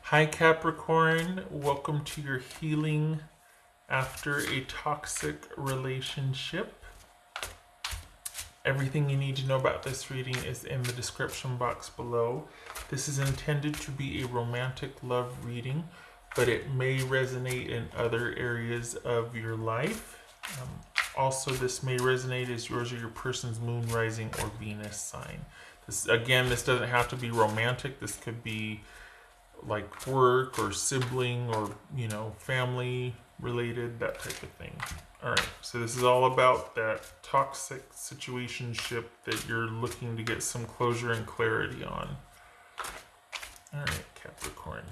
Hi Capricorn, welcome to your healing after a toxic relationship. Everything you need to know about this reading is in the description box below. This is intended to be a romantic love reading, but it may resonate in other areas of your life. Also, this may resonate as yours or your person's moon, rising, or Venus sign. This doesn't have to be romantic. This could be like work or sibling or family related, that type of thing. All right, so this is all about that toxic situationship that you're looking to get some closure and clarity on. All right, Capricorn.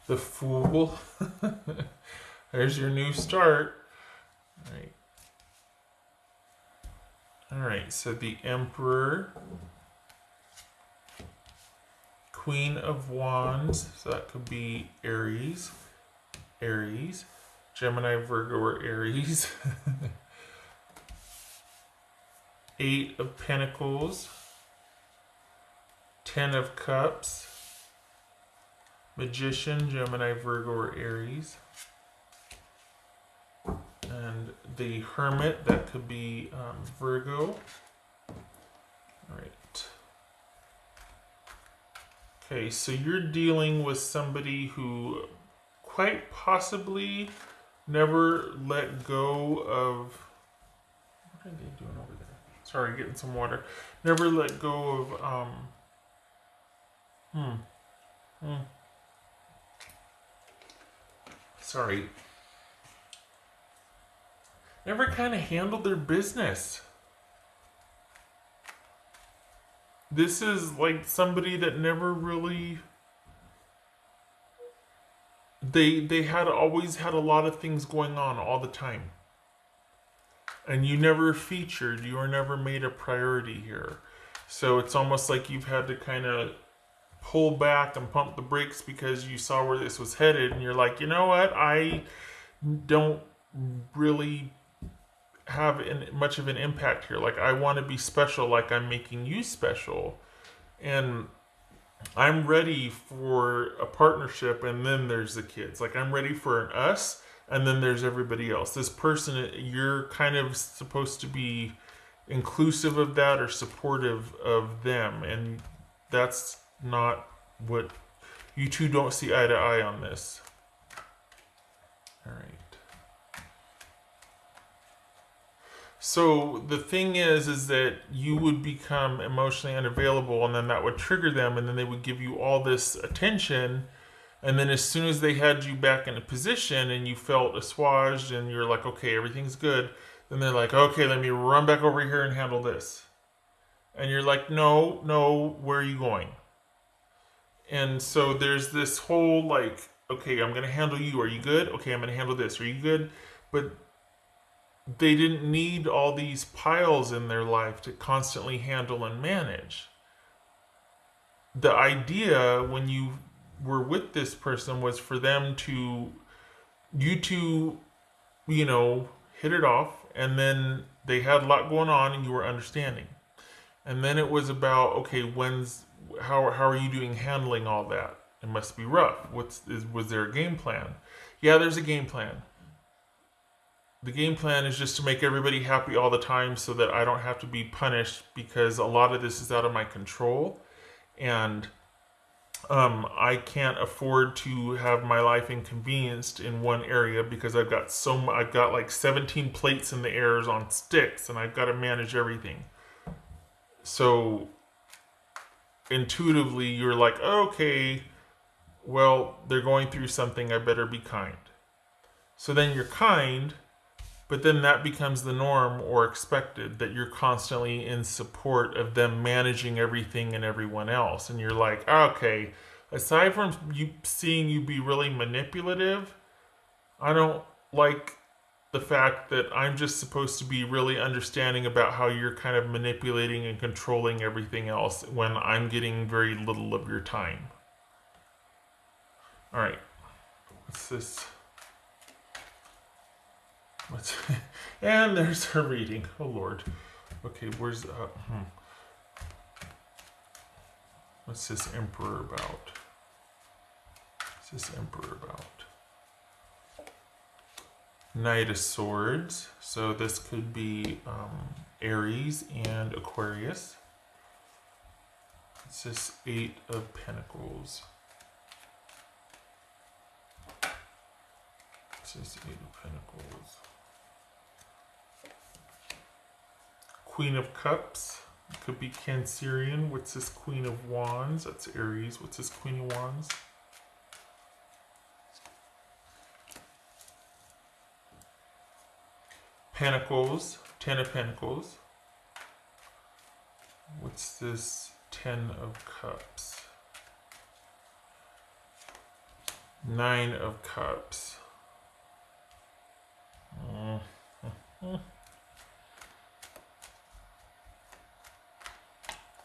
The Fool. There's your new start. All right. All right, so the Emperor, Queen of Wands, so that could be Aries, Gemini, Virgo, or Aries. Eight of Pentacles, 10 of Cups, Magician, Gemini, Virgo, or Aries. And the Hermit, that could be Virgo. All right. Okay, so you're dealing with somebody who quite possibly never let go of... What are they doing over there? Sorry, getting some water. Never let go of... Sorry. Never kind of handled their business. This is like somebody that never really... They had always had a lot of things going on all the time. And you never featured, you were never made a priority here. So it's almost like you've had to kind of pull back and pump the brakes because you saw where this was headed. And you're like, you know what? I don't really have much of an impact here. Like, I want to be special, like I'm making you special. And I'm ready for a partnership, and then there's the kids. Like, I'm ready for an us, and then there's everybody else. This person, you're kind of supposed to be inclusive of that or supportive of them, and that's not what... You two don't see eye to eye on this. All right. So the thing is that you would become emotionally unavailable, and then that would trigger them, and then they would give you all this attention, and then as soon as they had you back in a position and you felt assuaged and you're like, okay, everything's good, then they're like, okay, let me run back over here and handle this. And you're like, no, where are you going? And so there's this whole like, okay, I'm going to handle you. Are you good? Okay, I'm going to handle this. Are you good? But they didn't need all these piles in their life to constantly handle and manage. The idea when you were with this person was for them to, you two, hit it off, and then they had a lot going on and you were understanding. And then it was about, okay, how are you doing handling all that? It must be rough. Was there a game plan? Yeah, there's a game plan. The game plan is just to make everybody happy all the time so that I don't have to be punished, because a lot of this is out of my control, and I can't afford to have my life inconvenienced in one area because I've got like 17 plates in the air on sticks, and I've got to manage everything. So intuitively you're like, okay, well, they're going through something, I better be kind. So then you're kind, but then that becomes the norm or expected, that you're constantly in support of them managing everything and everyone else. And you're like, okay, aside from seeing you be really manipulative, I don't like the fact that I'm just supposed to be really understanding about how you're kind of manipulating and controlling everything else when I'm getting very little of your time. All right. What's this? What's and there's her reading. Oh Lord. Okay, where's what's this Emperor about? What's this Emperor about? Knight of Swords. So this could be Aries and Aquarius. It's this Eight of Pentacles. It's this Eight of Pentacles. Queen of Cups. It could be Cancerian. What's this Queen of Wands? That's Aries. What's this Queen of Wands? Pentacles. Ten of Pentacles. What's this Ten of Cups? Nine of Cups.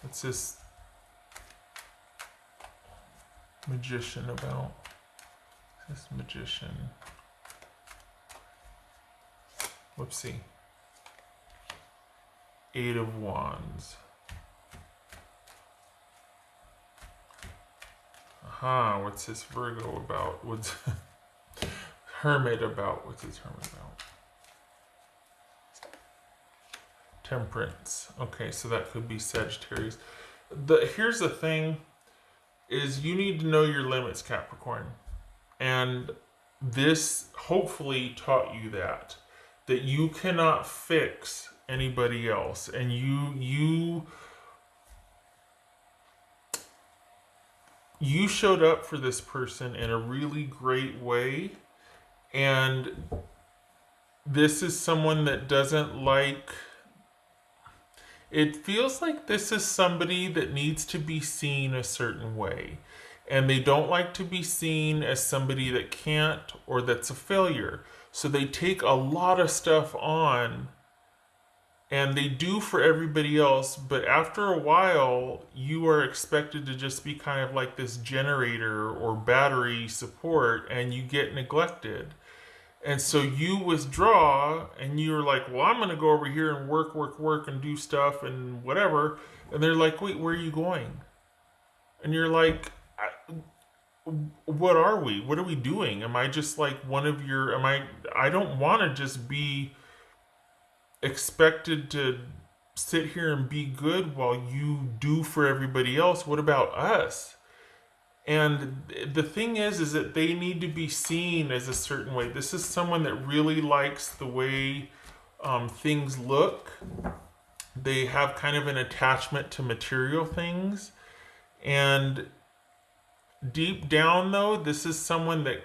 What's this Magician about? This Magician. Whoopsie. Eight of Wands. Aha, what's this Virgo about? What's Hermit about? What's this Hermit about? Temperance. Okay, so that could be Sagittarius. Here's the thing, is you need to know your limits, Capricorn. And this hopefully taught you that you cannot fix anybody else. And you showed up for this person in a really great way. And this is someone that doesn't like... It feels like this is somebody that needs to be seen a certain way. And they don't like to be seen as somebody that can't or that's a failure. So they take a lot of stuff on and they do for everybody else. But after a while, you are expected to just be kind of like this generator or battery support, and you get neglected. And so you withdraw and you're like, well, I'm going to go over here and work and do stuff and whatever. And they're like, wait, where are you going? And you're like, what are we? What are we doing? Am I just like one of your, I don't want to just be expected to sit here and be good while you do for everybody else. What about us? And the thing is that they need to be seen as a certain way. This is someone that really likes the way things look. They have kind of an attachment to material things. And deep down, though, this is someone that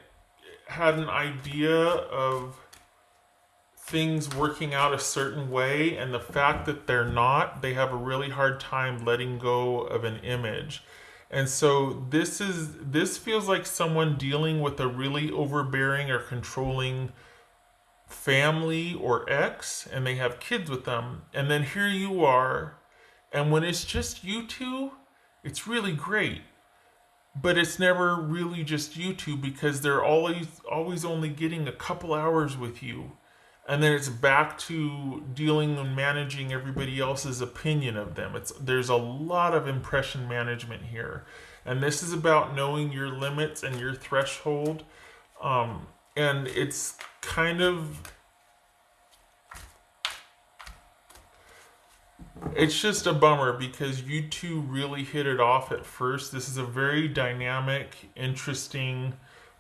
had an idea of things working out a certain way. And the fact that they're not, they have a really hard time letting go of an image. And so this feels like someone dealing with a really overbearing or controlling family or ex, and they have kids with them. And then here you are, and when it's just you two, it's really great. But it's never really just you two, because they're always only getting a couple hours with you. And then it's back to dealing and managing everybody else's opinion of them. There's a lot of impression management here. And this is about knowing your limits and your threshold. And it's kind of... It's just a bummer because you two really hit it off at first. This is a very dynamic, interesting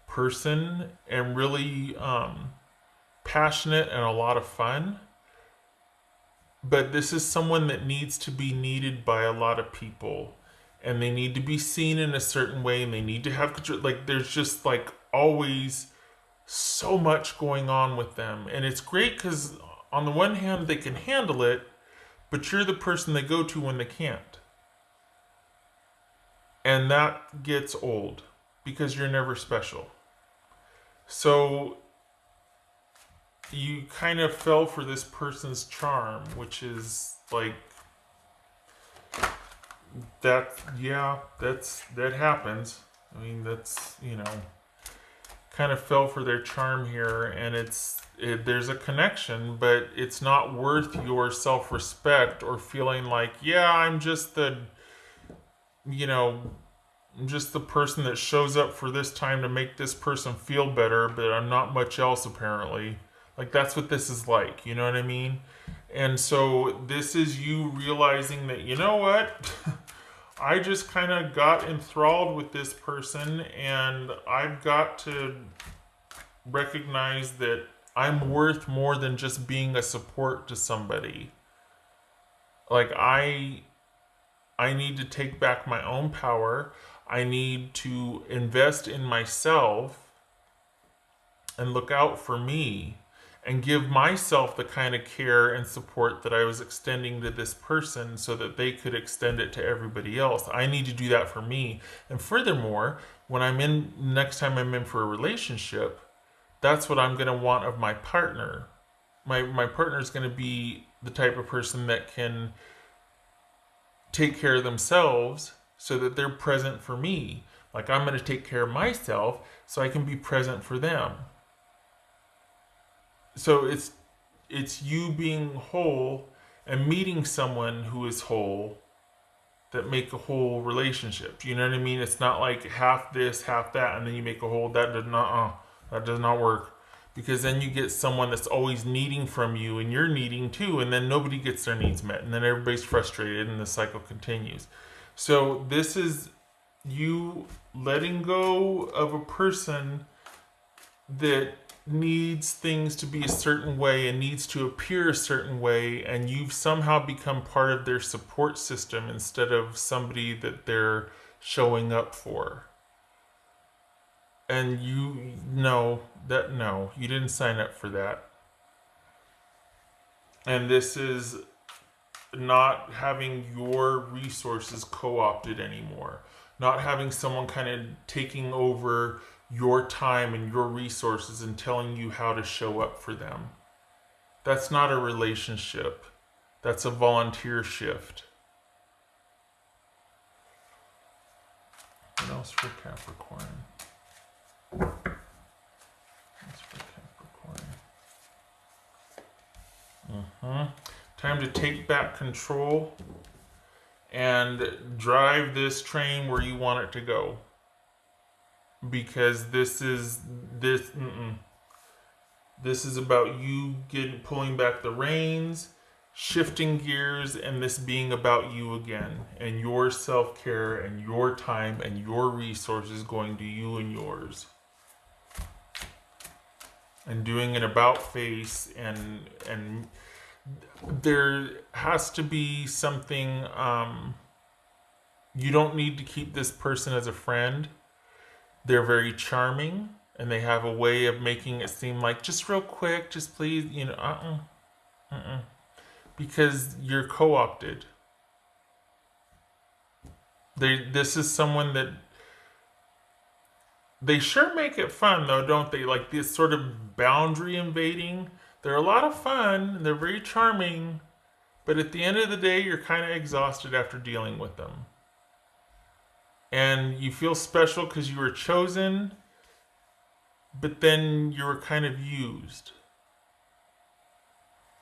person and really... passionate and a lot of fun, but this is someone that needs to be needed by a lot of people, and they need to be seen in a certain way, and they need to have control. Like, there's just like always so much going on with them, and it's great because on the one hand they can handle it, but you're the person they go to when they can't, and that gets old because you're never special. So you kind of fell for this person's charm, which is like that. Yeah, that happens. I mean, that's, you know, kind of fell for their charm here, and there's a connection, but it's not worth your self-respect or feeling like, yeah, I'm just the, you know, just the person that shows up for this time to make this person feel better, but I'm not much else apparently. Like that's what this is like, you know what I mean? And so this is you realizing that, you know what? I just kind of got enthralled with this person, and I've got to recognize that I'm worth more than just being a support to somebody. Like I need to take back my own power. I need to invest in myself and look out for me and give myself the kind of care and support that I was extending to this person so that they could extend it to everybody else. I need to do that for me. And furthermore, when next time I'm in for a relationship, that's what I'm going to want of my partner. My partner is going to be the type of person that can take care of themselves so that they're present for me. Like I'm going to take care of myself so I can be present for them. So it's you being whole and meeting someone who is whole that make a whole relationship. You know what I mean? It's not like half this, half that, and then you make a whole. That does not work. Because then you get someone that's always needing from you, and you're needing too, and then nobody gets their needs met, and then everybody's frustrated, and the cycle continues. So this is you letting go of a person that needs things to be a certain way and needs to appear a certain way, and you've somehow become part of their support system instead of somebody that they're showing up for. And you know that no, you didn't sign up for that. And this is not having your resources co-opted anymore, not having someone kind of taking over your time and your resources and telling you how to show up for them. That's not a relationship. That's a volunteer shift. What else for Capricorn? What's for Capricorn? Time to take back control and drive this train where you want it to go. Because this is about you pulling back the reins, shifting gears, and this being about you again, and your self-care and your time and your resources going to you and yours, and doing an about face, and there has to be something. You don't need to keep this person as a friend. They're very charming, and they have a way of making it seem like, just real quick, just please, because you're co-opted. This is someone that they sure make it fun though, don't they? Like this sort of boundary invading. They're a lot of fun, and they're very charming, but at the end of the day, you're kind of exhausted after dealing with them. And you feel special because you were chosen, but then you were kind of used.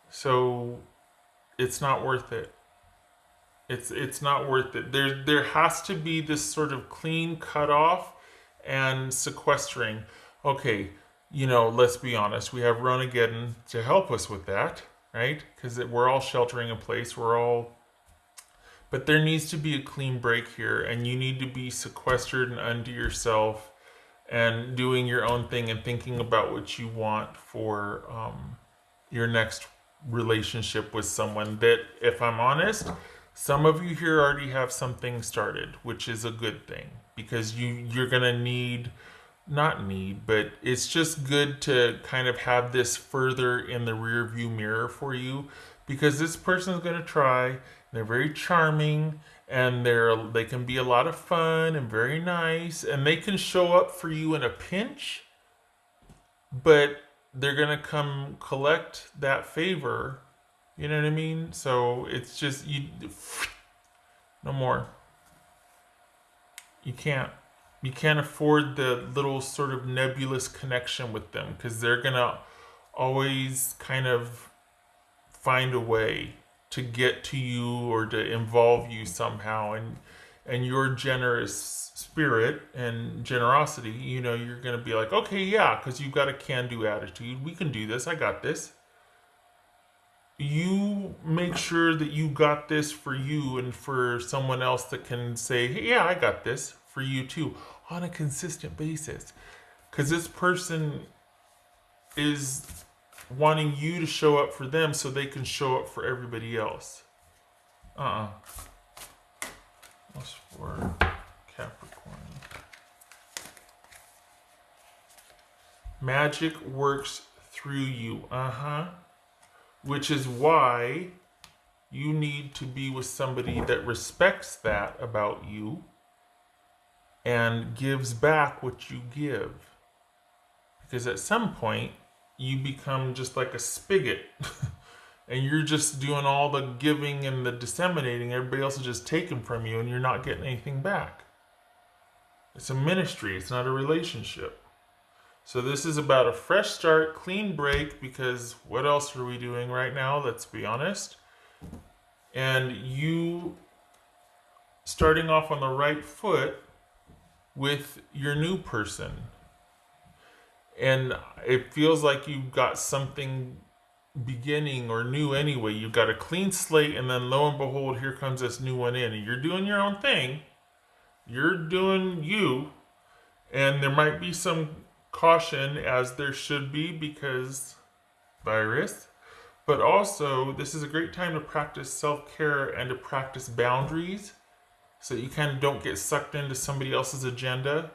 So it's not worth it. It's not worth it. There has to be this sort of clean cutoff and sequestering. Okay, let's be honest. We have Ronageddon to help us with that, right? Because we're all sheltering in place. But there needs to be a clean break here, and you need to be sequestered and unto yourself and doing your own thing and thinking about what you want for your next relationship with someone that, if I'm honest, some of you here already have something started, which is a good thing, because you're going to but it's just good to kind of have this further in the rear view mirror for you, because this person's going to try. They're very charming, and they can be a lot of fun and very nice, and they can show up for you in a pinch, but they're going to come collect that favor. You know what I mean? So it's just no more. You can't. You can't afford the little sort of nebulous connection with them because they're gonna always kind of find a way to get to you or to involve you somehow, and your generous spirit and generosity, you're going to be like, okay, yeah, because you've got a can-do attitude. We can do this. I got this. You make sure that you got this for you and for someone else that can say, hey, yeah, I got this for you too, on a consistent basis, because this person is wanting you to show up for them so they can show up for everybody else. What's for Capricorn? Magic works through you. Which is why you need to be with somebody that respects that about you and gives back what you give. Because at some point, you become just like a spigot and you're just doing all the giving and the disseminating. Everybody else is just taking from you and you're not getting anything back. It's a ministry, it's not a relationship. So this is about a fresh start, clean break, because what else are we doing right now? Let's be honest. And you starting off on the right foot with your new person. And it feels like you've got something beginning or new anyway. You've got a clean slate, and then lo and behold, here comes this new one in. And you're doing your own thing. You're doing you. And there might be some caution, as there should be, because virus. But also, this is a great time to practice self-care and to practice boundaries so that you kind of don't get sucked into somebody else's agenda.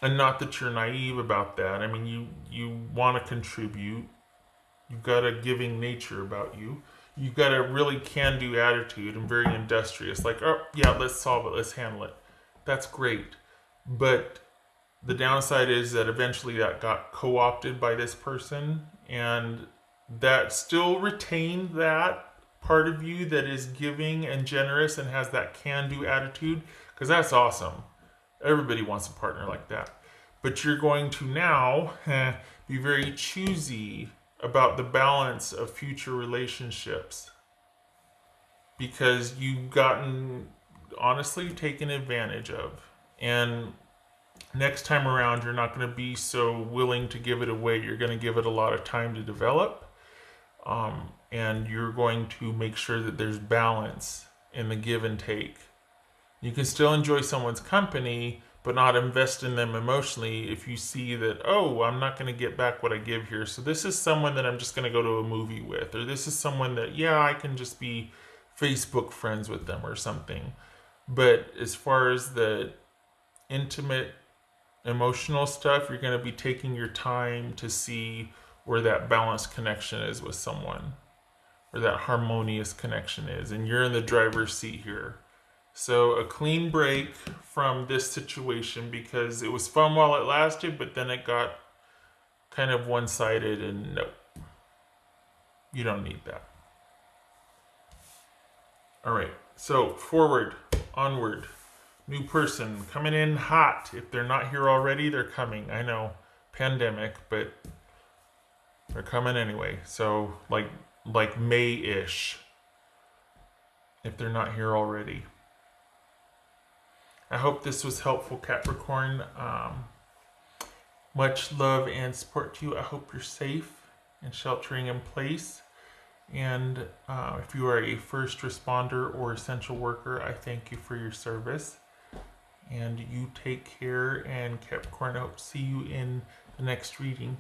And not that you're naive about that. I mean, you want to contribute. You've got a giving nature about you. You've got a really can-do attitude and very industrious. Like, oh, yeah, let's solve it. Let's handle it. That's great. But the downside is that eventually that got co-opted by this person, and that still retained that part of you that is giving and generous and has that can-do attitude, because that's awesome. Everybody wants a partner like that. But you're going to now be very choosy about the balance of future relationships because you've gotten, honestly, taken advantage of. And next time around, you're not going to be so willing to give it away. You're going to give it a lot of time to develop. And you're going to make sure that there's balance in the give and take. You can still enjoy someone's company, but not invest in them emotionally if you see that, oh, I'm not going to get back what I give here. So this is someone that I'm just going to go to a movie with. Or this is someone that, yeah, I can just be Facebook friends with them or something. But as far as the intimate emotional stuff, you're going to be taking your time to see where that balanced connection is with someone, where that harmonious connection is, and you're in the driver's seat here. So a clean break from this situation, because it was fun while it lasted, but then it got kind of one-sided, and no, you don't need that. All right, so forward, onward. New person coming in hot. If they're not here already, they're coming. I know, pandemic, but they're coming anyway. So like May-ish, if they're not here already. I hope this was helpful, Capricorn. Much love and support to you. I hope you're safe and sheltering in place. And if you are a first responder or essential worker, I thank you for your service. And you take care. And Capricorn, I hope to see you in the next reading.